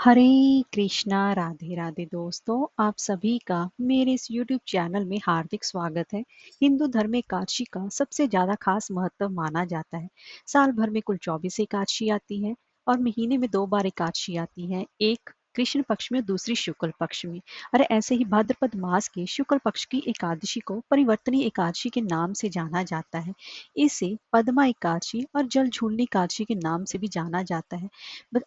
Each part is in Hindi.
हरे कृष्णा राधे राधे दोस्तों, आप सभी का मेरे इस YouTube चैनल में हार्दिक स्वागत है। हिंदू धर्म में एकादशी का सबसे ज्यादा खास महत्व माना जाता है। साल भर में कुल 24 एकादशी आती है और महीने में 2 बार एकादशी आती है, एक कृष्ण पक्ष में, दूसरी शुक्ल पक्ष में। और ऐसे ही भाद्रपद मास के शुक्ल पक्ष की एकादशी को परिवर्तनी एकादशी के नाम से जाना जाता है। इसे पद्मा एकादशी और जल झूलनी एकादशी के नाम से भी जाना जाता है।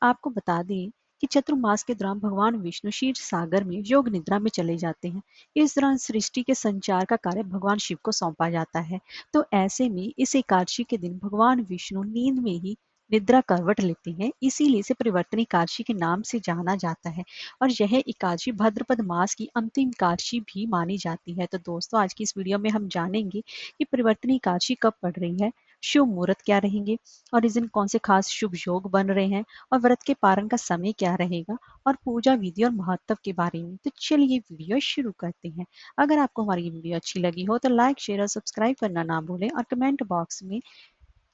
आपको बता दें कि चतुर्मास के दौरान भगवान विष्णु क्षीर सागर में योग निद्रा में चले जाते हैं। इस दौरान सृष्टि के संचार का कार्य भगवान शिव को सौंपा जाता है। तो ऐसे में इस एकादशी के दिन भगवान विष्णु नींद में ही निद्रा करवट लेते हैं, इसीलिए इसे परिवर्तनी एकादशी के नाम से जाना जाता है। और यह एकादशी भाद्रपद मास की अंतिम एकादशी भी मानी जाती है। तो दोस्तों, आज की इस वीडियो में हम जानेंगे कि परिवर्तनी एकादशी कब पड़ रही है, शुभ मुहूर्त क्या रहेंगे, और इस दिन कौन से खास शुभ योग बन रहे हैं, और व्रत के पारण का समय क्या रहेगा, और पूजा विधि और महत्व के बारे में। तो चलिए वीडियो शुरू करते हैं। अगर आपको हमारी ये वीडियो अच्छी लगी हो तो लाइक, शेयर और सब्सक्राइब करना ना भूलें, और कमेंट बॉक्स में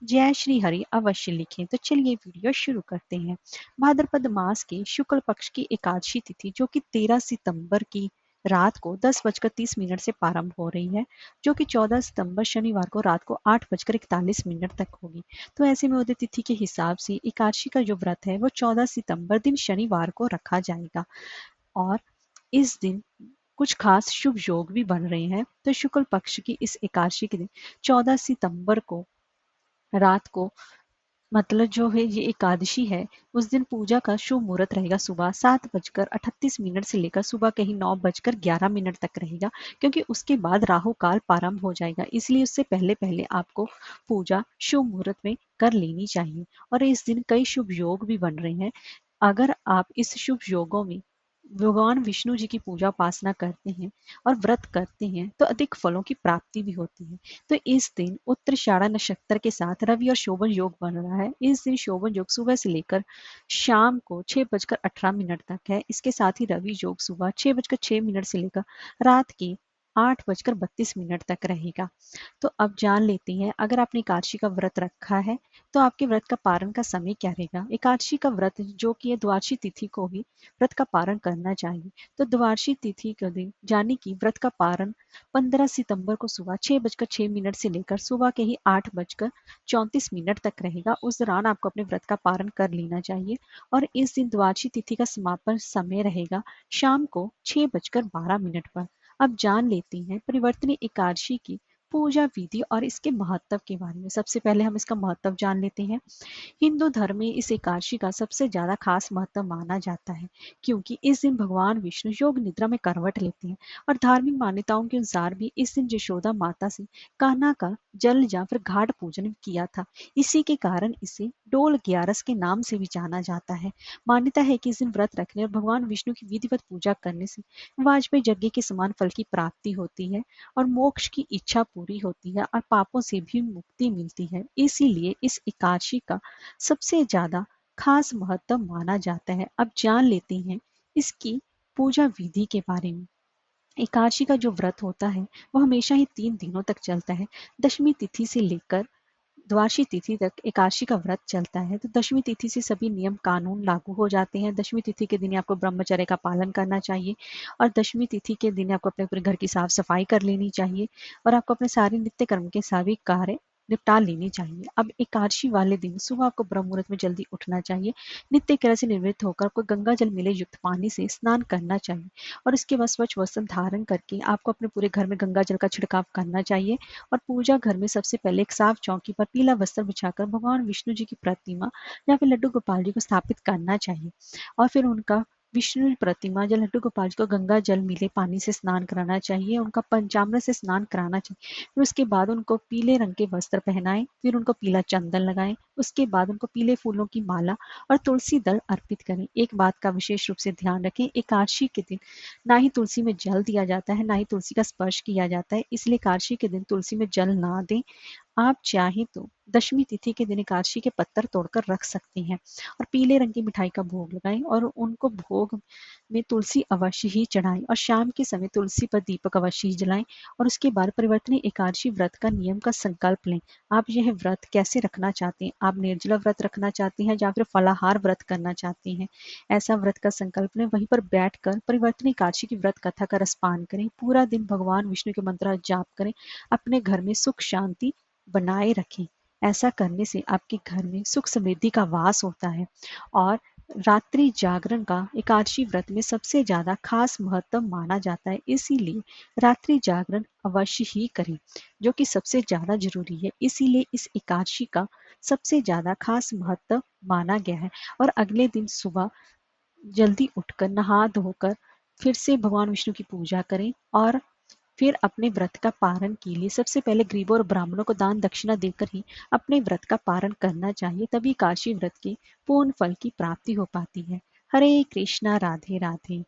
जय श्री हरि अवश्य लिखें। तो चलिए वीडियो शुरू करते हैं। भाद्रपद मास के शुक्ल पक्ष की एकादशी तिथि, जो कि 13 सितंबर की रात को 10:30 से प्रारंभ हो रही है, जो कि 14 सितंबर शनिवार को रात को 8:41 तक होगी। तो ऐसे में उदय तिथि के हिसाब से एकादशी का जो व्रत है वो 14 सितंबर दिन शनिवार को रखा जाएगा। और इस दिन कुछ खास शुभ योग भी बन रहे हैं। तो शुक्ल पक्ष की इस एकादशी के दिन 14 सितंबर को रात को, मतलब जो है ये एकादशी है, उस दिन पूजा का शुभ मुहूर्त रहेगा सुबह 7:38 से लेकर सुबह के ही 9:11 तक रहेगा, क्योंकि उसके बाद राहु काल प्रारंभ हो जाएगा। इसलिए उससे पहले पहले आपको पूजा शुभ मुहूर्त में कर लेनी चाहिए। और इस दिन कई शुभ योग भी बन रहे हैं। अगर आप इस शुभ योगों में भगवान विष्णु जी की पूजा उपासना करते हैं और व्रत करते हैं तो अधिक फलों की प्राप्ति भी होती है। तो इस दिन उत्तराषाढ़ा नक्षत्र के साथ रवि और शोभन योग बन रहा है। इस दिन शोभन योग सुबह से लेकर शाम को 6:18 तक है। इसके साथ ही रवि योग सुबह 6:06 से लेकर रात के 8:32 तक रहेगा। तो अब जान लेते हैं, अगर आपने एकादशी का व्रत रखा है तो आपके व्रत का पारण का समय क्या रहेगा। एकादशी का व्रत जो कि है द्वादशी तिथि को ही व्रत का पारण करना चाहिए। तो द्वादशी तिथि के दिन यानी कि व्रत का पारण 15 सितंबर को सुबह 6:06 से लेकर सुबह के ही 8:34 तक रहेगा। उस दौरान आपको अपने व्रत का पारण कर लेना चाहिए। और इस दिन द्वादशी तिथि का समापन समय रहेगा शाम को 6:12 पर। अब जान लेते हैं परिवर्तनी एकादशी की पूजा विधि और इसके महत्व के बारे में। सबसे पहले हम इसका महत्व जान लेते हैं। हिंदू धर्म में इस एकादशी का सबसे ज्यादा खास महत्व माना जाता है, क्योंकि इस दिन भगवान विष्णु योग निद्रा में करवट लेते हैं। और धार्मिक मान्यताओं के अनुसार भी इस दिन यशोदा माता से कान्हा का जल या फिर घाट पूजन किया था। इसी के कारण इसे डोल ग्यारस के नाम से भी जाना जाता है। मान्यता है कि इस दिन व्रत रखने और भगवान विष्णु की विधिवत पूजा करने से वाजपेयी यज्ञ के समान फल की प्राप्ति होती है, और मोक्ष की इच्छा पूरी होती है, और पापों से भी मुक्ति मिलती है। इसीलिए इस एकादशी का सबसे ज्यादा खास महत्व माना जाता है। अब जान लेते हैं इसकी पूजा विधि के बारे में। एकादशी का जो व्रत होता है वो हमेशा ही 3 दिनों तक चलता है। दशमी तिथि से लेकर द्वादशी तिथि तक एकादशी का व्रत चलता है। तो दशमी तिथि से सभी नियम कानून लागू हो जाते हैं। दशमी तिथि के दिन आपको ब्रह्मचर्य का पालन करना चाहिए, और दशमी तिथि के दिन आपको अपने पूरे घर की साफ सफाई कर लेनी चाहिए, और आपको अपने सारे नित्य कर्म के सभी कार्य निपटा लेनी चाहिए। अब एकादशी वाले दिन सुबह आपको ब्रह्म मुहूर्त में जल्दी उठना चाहिए। नित्य क्रिया से निवृत्त होकर आपको गंगा जल मिले युक्त पानी से स्नान करना चाहिए, और इसके बाद स्वच्छ वस्त्र धारण करके आपको अपने पूरे घर में गंगा जल का छिड़काव करना चाहिए। और पूजा घर में सबसे पहले एक साफ चौकी पर पीला वस्त्र बिछाकर भगवान विष्णु जी की प्रतिमा या फिर लड्डू गोपाल जी को स्थापित करना चाहिए। और फिर उनका विष्णु प्रतिमा या लड्डू गोपाल जी को गंगा जल मिले पानी से स्नान कराना चाहिए, उनका पंचामृत से स्नान कराना चाहिए। फिर उसके बाद उनको पीले रंग के वस्त्र पहनाएं, फिर उनको पीला चंदन लगाएं, उसके बाद उनको पीले फूलों की माला और तुलसी दल अर्पित करें। एक बात का विशेष रूप से ध्यान रखें, एकादशी के दिन ना ही तुलसी में जल दिया जाता है, ना ही तुलसी का स्पर्श किया जाता है, इसलिए एकादशी के दिन तुलसी में जल ना दें। आप चाहे तो दशमी तिथि के दिन एकादशी के पत्तर तोड़कर रख सकते हैं, और पीले रंग की मिठाई का भोग लगाएं, और उनको भोग में तुलसी अवश्य ही चढ़ाएं, और शाम के समय तुलसी पर दीपक अवश्य ही जलाएं। और उसके बाद परिवर्तनी एकादशी व्रत का नियम का संकल्प लें। आप यह व्रत कैसे रखना चाहते हैं आप निर्जला व्रत रखना चाहती हैं या फिर फलाहार व्रत करना चाहती हैं, ऐसा व्रत का संकल्प लें। वहीं पर बैठकर परिवर्तनी एकादशी की व्रत कथा का रसपान करें। पूरा दिन भगवान विष्णु के मंत्र जाप करें। अपने घर में सुख शांति बनाए रखें। ऐसा करने से आपके घर में सुख समृद्धि का वास होता है। और रात्रि जागरण का एकादशी व्रत में सबसे ज्यादा खास महत्व माना जाता है, इसीलिए रात्रि जागरण अवश्य ही करें, जो कि सबसे ज्यादा जरूरी है। इसीलिए इस एकादशी का सबसे ज्यादा खास महत्व माना गया है। और अगले दिन सुबह जल्दी उठकर नहा धोकर फिर से भगवान विष्णु की पूजा करें और फिर अपने व्रत का पारण के लिए सबसे पहले गरीबों और ब्राह्मणों को दान दक्षिणा देकर ही अपने व्रत का पारण करना चाहिए, तभी काशी व्रत के पूर्ण फल की प्राप्ति हो पाती है। हरे कृष्णा, राधे राधे।